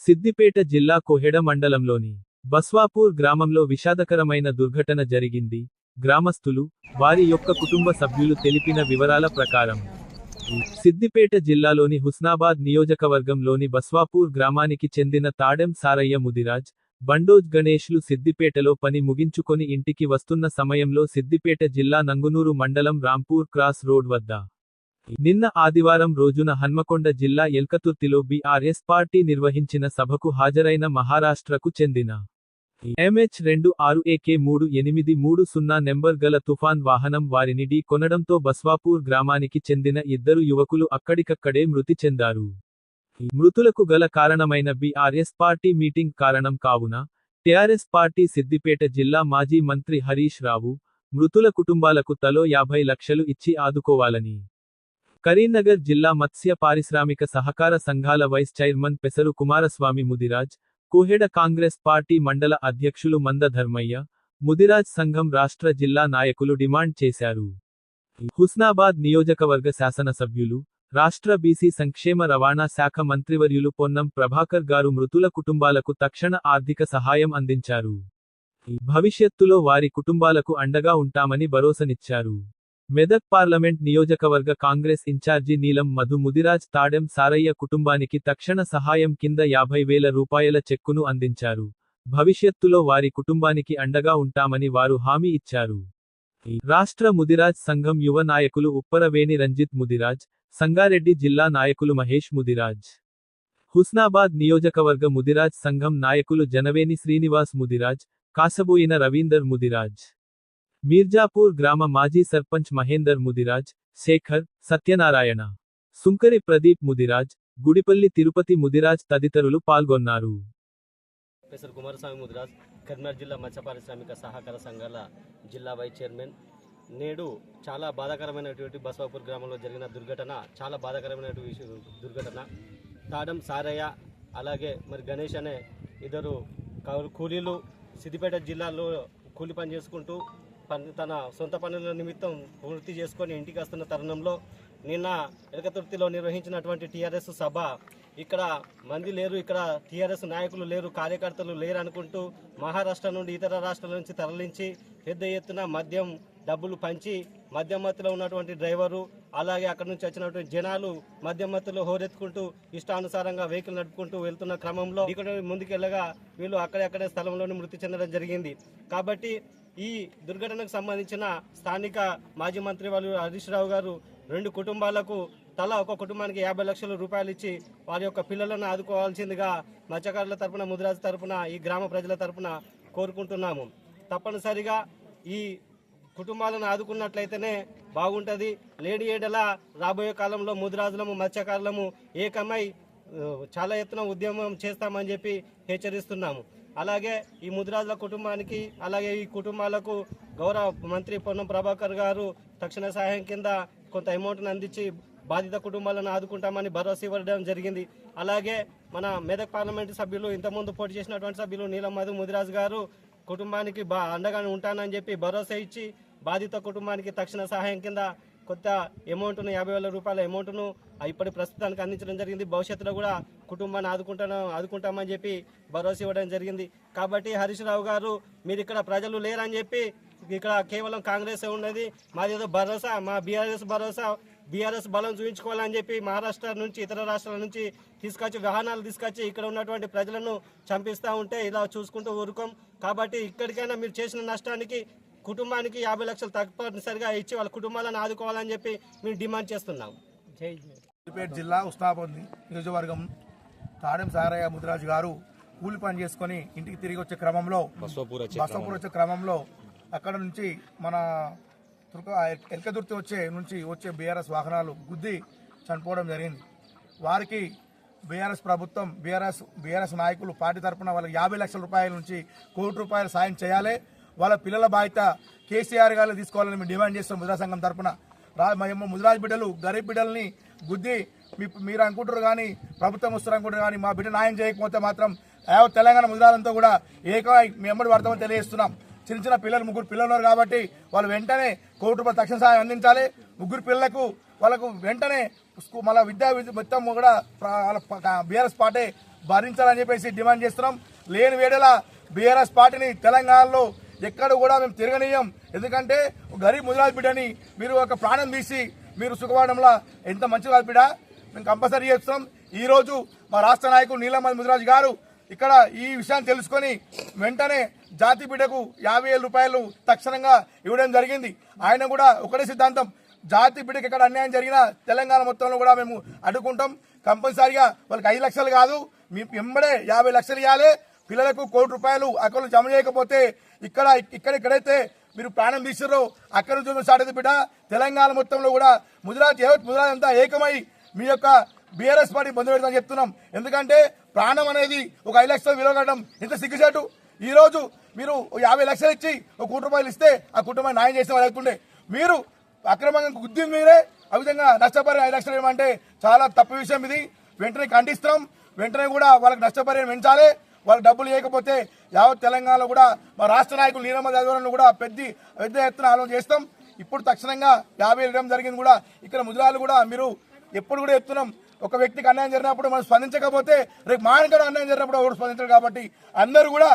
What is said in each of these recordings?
సిద్దిపేట జిల్లా కోహెడ మండలంలోని బస్వాపూర్ గ్రామంలో విషాదకరమైన దుర్ఘటన జరిగింది. గ్రామస్తులు, వారి యొక్క కుటుంబ సభ్యులు తెలిపిన వివరాల ప్రకారం సిద్దిపేట జిల్లాలోని హుస్నాబాద్ నియోజకవర్గంలోని బస్వాపూర్ గ్రామానికి చెందిన తాడెం సారయ్య ముదిరాజ్, బండోజ్ గణేష్లు సిద్దిపేటలో పని ముగించుకొని ఇంటికి వస్తున్న సమయంలో సిద్దిపేట జిల్లా నంగునూరు మండలం రాంపూర్ క్రాస్ రోడ్ వద్ద నిన్న ఆదివారం రోజున హన్మకొండ జిల్లా ఎల్కతుర్తిలో బీఆర్ఎస్ పార్టీ నిర్వహించిన సభకు హాజరైన మహారాష్ట్రకు చెందిన MH26AK3830 నెంబర్ గల తుఫాన్ వాహనం వారిని ఢీ కొనడంతో బస్వాపూర్ గ్రామానికి చెందిన ఇద్దరు యువకులు అక్కడికక్కడే మృతి చెందారు. మృతులకు గల కారణమైన బీఆర్ఎస్ పార్టీ మీటింగ్ కారణం కావున టీఆర్ఎస్ పార్టీ సిద్దిపేట జిల్లా మాజీ మంత్రి హరీష్ రావు, మృతుల కుటుంబాలకు తలో 50 లక్షలు ఇచ్చి ఆదుకోవాలని కరీంనగర్ జిల్లా మత్స్య పారిశ్రామిక సహకార సంఘాల వైస్ చైర్మన్ పెసరు కుమారస్వామి ముదిరాజ్, కోహెడ కాంగ్రెస్ పార్టీ మండల అధ్యక్షులు మంద ధర్మయ్య, ముదిరాజ్ సంఘం రాష్ట్ర జిల్లా నాయకులు డిమాండ్ చేశారు. హుస్నాబాద్ నియోజకవర్గ శాసనసభ్యులు, రాష్ట్ర బీసీ సంక్షేమ రవాణా శాఖ మంత్రివర్యులు పొన్నం ప్రభాకర్ గారు మృతుల కుటుంబాలకు తక్షణ ఆర్థిక సహాయం అందించారు. భవిష్యత్తులో వారి కుటుంబాలకు అండగా ఉంటామని భరోసనిచ్చారు. మెదక్ పార్లమెంట్ నియోజకవర్గ కాంగ్రెస్ ఇన్ఛార్జి నీలం మధు ముదిరాజ్ తాడెం సారయ్య కుటుంబానికి తక్షణ సహాయం కింద 50,000 రూపాయల చెక్కును అందించారు. భవిష్యత్తులో వారి కుటుంబానికి అండగా ఉంటామని వారు హామీ ఇచ్చారు. రాష్ట్ర ముదిరాజ్ సంఘం యువ నాయకులు ఉప్పరవేణి రంజిత్ ముదిరాజ్, సంగారెడ్డి జిల్లా నాయకులు మహేష్ ముదిరాజ్, హుస్నాబాద్ నియోజకవర్గ ముదిరాజ్ సంఘం నాయకులు జనవేని శ్రీనివాస్ ముదిరాజ్, కాసబోయిన రవీందర్ ముదిరాజ్, మీర్జాపూర్ గ్రామ మాజీ సర్పంచ్ మహేందర్ ముదిరాజ్, శేఖర్, సత్యనారాయణ, సుంకరి ప్రదీప్ ముదిరాజ్, గుడిపల్లి తిరుపతి ముదిరాజ్ తదితరులు పాల్గొన్నారు. పెసరు కుమారస్వామి ముదిరాజ్, కరీంనగర్ జిల్లా మత్స్య పారిశ్రామిక సహకార సంఘాల జిల్లా వైస్ చైర్మన్. నేడు చాలా బాధాకరమైనటువంటి బస్వాపూర్ గ్రామంలో జరిగిన దుర్ఘటన, చాలా బాధాకరమైనటువంటి దుర్ఘటన. తాడం సారయ్య అలాగే మరి గణేష్ అనే ఇద్దరు కూలీలు సిద్దిపేట జిల్లాలో కూలి పని చేసుకుంటూ తన సొంత పనుల నిమిత్తం పూర్తి చేసుకొని ఇంటికి వస్తున్న తరుణంలో నిన్న ఎలకతుర్తిలో నిర్వహించినటువంటి టీఆర్ఎస్ సభ, ఇక్కడ మంది లేరు, ఇక్కడ టీఆర్ఎస్ నాయకులు లేరు, కార్యకర్తలు లేరు అనుకుంటూ మహారాష్ట్ర నుండి ఇతర రాష్ట్రాల నుంచి తరలించి పెద్ద ఎత్తున మద్యం డబ్బులు పంచి మద్యం మత్తులో ఉన్నటువంటి డ్రైవరు అలాగే అక్కడ నుంచి వచ్చినటువంటి జనాలు మద్యం మత్తులో హోరెత్తుకుంటూ ఇష్టానుసారంగా వెహికల్ నడుపుకుంటూ వెళ్తున్న క్రమంలో ఇక్కడ ముందుకెళ్ళగా వీళ్ళు అక్కడక్కడే స్థలంలోనే మృతి చెందడం జరిగింది. కాబట్టి ఈ దుర్ఘటనకు సంబంధించిన స్థానిక మాజీ మంత్రి వాళ్ళు హరీష్ రావు గారు 2 కుటుంబాలకు తలా ఒక కుటుంబానికి 50 లక్షల రూపాయలు ఇచ్చి వారి యొక్క పిల్లలను ఆదుకోవాల్సిందిగా మత్స్యకారుల తరపున, ముదిరాజు తరపున, ఈ గ్రామ ప్రజల తరపున కోరుకుంటున్నాము. తప్పనిసరిగా ఈ కుటుంబాలను ఆదుకున్నట్లయితేనే బాగుంటుంది. లేని ఏడల రాబోయే కాలంలో ముదిరాజులము, మత్స్యకారులము ఏకమై చాలా ఎత్తున ఉద్యమం చేస్తామని చెప్పి హెచ్చరిస్తున్నాము. అలాగే ఈ ముదిరాజుల కుటుంబానికి అలాగే ఈ కుటుంబాలకు గౌరవ మంత్రి పొన్నం ప్రభాకర్ గారు తక్షణ సహాయం కింద కొంత అమౌంట్ను అందించి బాధిత కుటుంబాలను ఆదుకుంటామని భరోసా ఇవ్వడం జరిగింది. అలాగే మన మెదక్ పార్లమెంటు సభ్యులు, ఇంతకుముందు పోటీ చేసినటువంటి సభ్యులు నీలం మధు ముదిరాజ్ గారు కుటుంబానికి అండగానే ఉంటానని చెప్పి భరోసా ఇచ్చి బాధిత కుటుంబానికి తక్షణ సహాయం కింద కొత్త అమౌంట్ను 50,000 రూపాయల అమౌంట్ను ఇప్పటి ప్రస్తుతానికి అందించడం జరిగింది. భవిష్యత్తులో కూడా కుటుంబాన్ని ఆదుకుంటామని చెప్పి భరోసా ఇవ్వడం జరిగింది. కాబట్టి హరీష్ రావు గారు, మీరు ఇక్కడ ప్రజలు లేరని చెప్పి ఇక్కడ కేవలం కాంగ్రెస్ ఉన్నది, మాదేదో భరోసా, మా బీఆర్ఎస్ బలం చూపించుకోవాలని చెప్పి మహారాష్ట్ర నుంచి ఇతర రాష్ట్రాల నుంచి వాహనాలు తీసుకొచ్చి ఇక్కడ ఉన్నటువంటి ప్రజలను చంపిస్తూ ఉంటే ఇలా చూసుకుంటూ ఊరుకోం. కాబట్టి ఇక్కడికైనా మీరు చేసిన నష్టానికి కుటుంబానికి 50 లక్షలు తప్పనిసరిగా ఇచ్చి వాళ్ళ కుటుంబాలను ఆదుకోవాలని చెప్పి మేము డిమాండ్ చేస్తున్నాం. సిద్దిపేట జిల్లా హుస్నాబాద్ నియోజకవర్గం తాడెం సారయ్య ముదిరాజు గారు కూలి పని చేసుకొని ఇంటికి తిరిగి వచ్చే క్రమంలో బస్వాపూర్ వచ్చే క్రమంలో అక్కడ నుంచి మన ఎల్కదుర్తి వచ్చే బీఆర్ఎస్ వాహనాలు గుద్ది చనిపోవడం జరిగింది. వారికి బీఆర్ఎస్ ప్రభుత్వం, బీఆర్ఎస్ నాయకులు పార్టీ తరఫున వాళ్ళకి 50 లక్షల రూపాయల నుంచి 1 కోటి రూపాయల సాయం చేయాలి. వాళ్ళ పిల్లల బాధ్యత కేసీఆర్ గారు తీసుకోవాలని మేము డిమాండ్ చేస్తాం. ముదిరాజ్ సంఘం తరఫున ముదిరాజ్ బిడ్డలు, గరీబ్ బిడ్డల్ని గుద్ది మీరు అనుకుంటారు కానీ, ప్రభుత్వం వస్తారు అనుకుంటారు కానీ, మా బిడ్డ న్యాయం చేయకపోతే మాత్రం తెలంగాణ ముదిరాజంతా కూడా ఏకమై మేము ఎమ్మడి పడతామని తెలియజేస్తున్నాం. చిన్న పిల్లలు, 3 పిల్లలు ఉన్నారు కాబట్టి వాళ్ళు వెంటనే 1 కోటి రూపాయల తక్షణ సహాయం అందించాలి. 3 పిల్లలకు వాళ్ళకు వెంటనే మళ్ళీ విద్యా మొత్తం కూడా బీఆర్ఎస్ పార్టీ భరించాలని చెప్పేసి డిమాండ్ చేస్తున్నాం. లేని వేళల బీఆర్ఎస్ పార్టీని తెలంగాణలో ఎక్కడ కూడా మేము తిరగనీయం. ఎందుకంటే గరీబ్ ముదిరాజ్ బిడ్డని మీరు ఒక ప్రాణం తీసి మీరు సుఖపడంలా ఎంత మంచి బిడ్డ మేము కంపల్సరీ చేస్తున్నాం. ఈ రోజు మా రాష్ట్ర నాయకుడు నీలమణి ముదిరాజ్ గారు ఇక్కడ ఈ విషయాన్ని తెలుసుకొని వెంటనే జాతి బిడ్డకు 50,000 రూపాయలు తక్షణంగా ఇవ్వడం జరిగింది. ఆయన కూడా ఒకటే సిద్ధాంతం, జాతి బిడ్డకి ఎక్కడ అన్యాయం జరిగినా తెలంగాణ మొత్తంలో కూడా మేము అడ్డుకుంటాం. కంపల్సరీగా వాళ్ళకి 5 లక్షలు కాదు, మీ వెంబడే 50 లక్షలు ఇవ్వాలి. పిల్లలకు 1 కోటి రూపాయలు అకౌంట్లో జమ చేయకపోతే ఇక్కడైతే మీరు ప్రాణం తీసిర్రో అక్కడ నుంచి స్టార్ట్ అయితే బిడ్డ తెలంగాణ మొత్తంలో కూడా ముదిరాజ్ అంతా ఏకమై మీ యొక్క బీఆర్ఎస్ పార్టీ బంధు పెడతామని చెప్తున్నాం. ఎందుకంటే ప్రాణం అనేది ఒక 5 లక్షలు విలువ కట్టడం ఇంత సిగ్గుచేటు. ఈ రోజు మీరు 50 లక్షలు ఇచ్చి 1 కోటి రూపాయలు ఇస్తే ఆ కుటుంబాన్ని న్యాయం చేసే వాళ్ళు అవుతుండే, మీరు అక్రమంగా గుద్దింది మీరే. ఆ విధంగా నష్టపరిహారం 5 లక్షలు ఇవ్వమంటే చాలా తప్పు విషయం. ఇది వెంటనే ఖండిస్తున్నాం. వెంటనే కూడా వాళ్ళకి నష్టపరిహారం పెంచాలి. వాళ్ళకి డబ్బులు ఇవ్వకపోతే యావత్ తెలంగాణలో కూడా మా రాష్ట్ర నాయకులు నీలమణి ఆధ్వర్యంలో కూడా పెద్ద ఎత్తున ఆలోచన చేస్తాం. ఇప్పుడు తక్షణంగా 50 ఇవ్వడం జరిగింది. కూడా ఇక్కడ ముదిరాలు కూడా మీరు ఎప్పుడు కూడా చెప్తున్నాం, ఒక వ్యక్తికి అన్యాయం జరిగినప్పుడు మనం స్పందించకపోతే రేపు మానకడ అన్యాయం జరిగినప్పుడు ఎవరు స్పందించారు. కాబట్టి అందరూ కూడా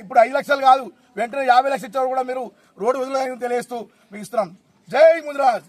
ఇప్పుడు 5 లక్షలు కాదు, వెంటనే 50 లక్షలు ఇచ్చేవారు కూడా మీరు రోడ్డు వదిలేదని తెలియజేస్తూ మీకు ఇస్తున్నాం. జై ముదిరాజ్.